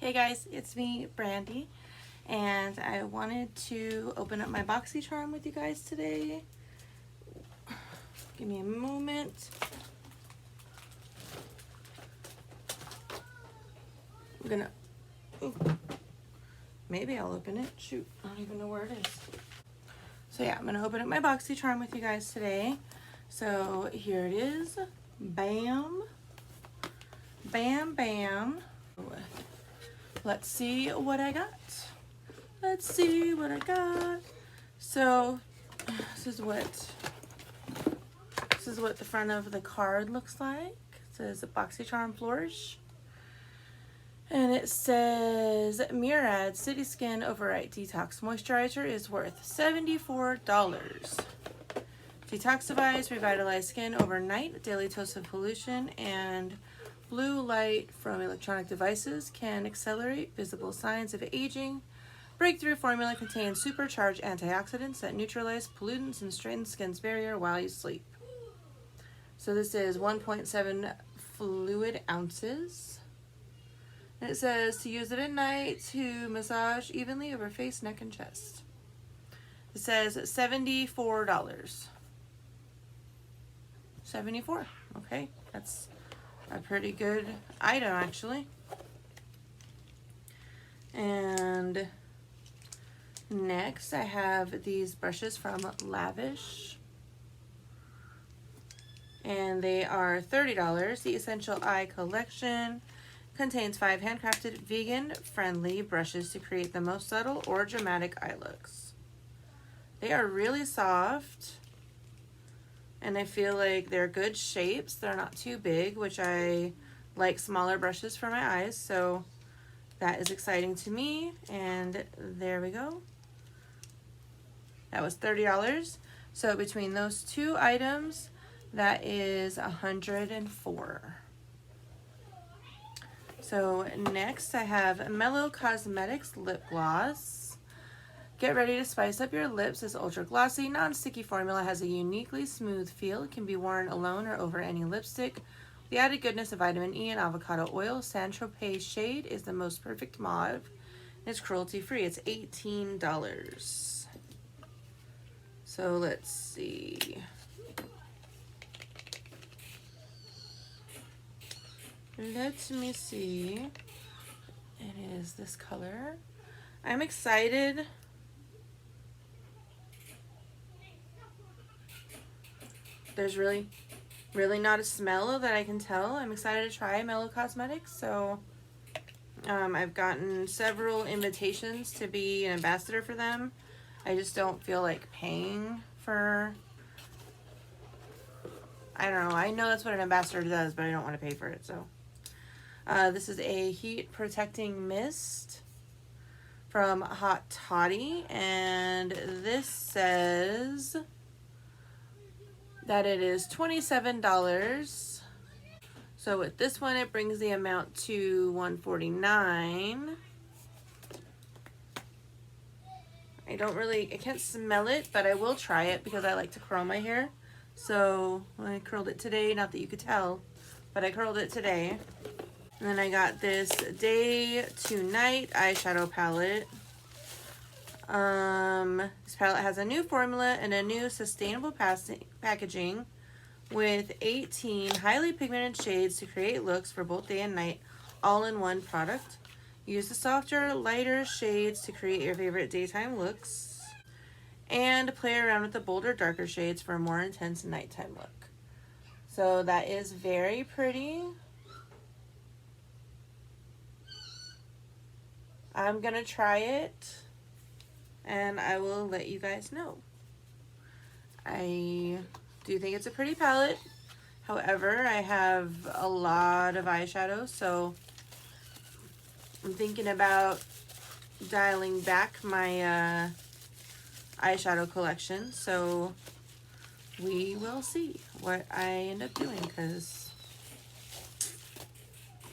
Hey guys, it's me, Brandy, and I wanted to open up my Boxycharm with you guys today. Give me a moment. I'm gonna, maybe I'll open it. Shoot, I don't even know where it is. So yeah, I'm gonna open up my Boxycharm with you guys today. So here it is. Bam. Bam, bam. Let's see what I got. Let's see what I got. So this is what the front of the card looks like. It says Boxycharm Flourish. And it says Murad City Skin Overnight Detox Moisturizer is worth $74. Detoxifies, revitalize skin overnight. Daily dose of pollution and blue light from electronic devices can accelerate visible signs of aging. Breakthrough formula contains supercharged antioxidants that neutralize pollutants and strengthen skin's barrier while you sleep. So this is 1.7 fluid ounces. And it says to use it at night to massage evenly over face, neck, and chest. It says $74. 74. Okay, that's a pretty good item actually. And next I have these brushes from Lavish, and they are $30. The Essential Eye Collection contains 5 handcrafted vegan friendly brushes to create the most subtle or dramatic eye looks. They are really soft and I feel like they're good shapes. They're not too big, which I like smaller brushes for my eyes, so that is exciting to me. And there we go. That was $30. So between those two items, that is $104. So next I have Mellow Cosmetics Lip Gloss. Get ready to spice up your lips. This ultra glossy, non-sticky formula has a uniquely smooth feel. It can be worn alone or over any lipstick. The added goodness of vitamin E and avocado oil, Saint-Tropez shade is the most perfect mauve. It's cruelty-free. It's $18. So let's see. Let me see. It is this color. I'm excited. There's really not a smell that I can tell. I'm excited to try Mellow Cosmetics. So I've gotten several invitations to be an ambassador for them. I just don't feel like paying for, I don't know. I know that's what an ambassador does, but I don't want to pay for it. So this is a heat protecting mist from Hot Toddy, and this says that it is $27. So with this one, it brings the amount to $149. I can't smell it, but I will try it because I like to curl my hair. So I curled it today, not that you could tell, but I curled it today. And then I got this Day to Night eyeshadow palette. This palette has a new formula and a new sustainable packaging with 18 highly pigmented shades to create looks for both day and night, all in one product. Use the softer, lighter shades to create your favorite daytime looks, and play around with the bolder, darker shades for a more intense nighttime look. So that is very pretty. I'm gonna try it and I will let you guys know. I do think it's a pretty palette. However, I have a lot of eyeshadow, so I'm thinking about dialing back my eyeshadow collection. So we will see what I end up doing, because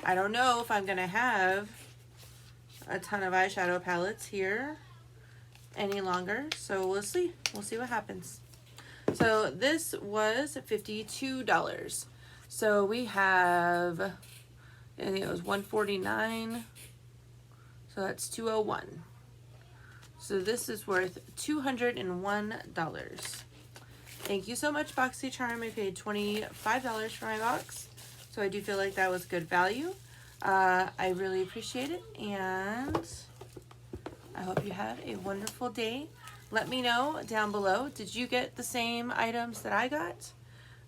I don't know if I'm gonna have a ton of eyeshadow palettes here any longer, so we'll see what happens. So this was $52. So we have, I think it was $149 So that's $201. So this is worth $201. Thank you so much, Boxycharm. I paid $25 for my box, so I do feel like that was good value. I really appreciate it, and I hope you have a wonderful day. Let me know down below, did you get the same items that I got?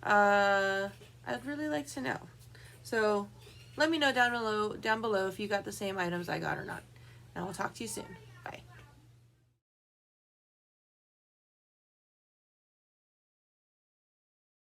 I'd really like to know. So let me know down below if you got the same items I got or not. And I will talk to you soon.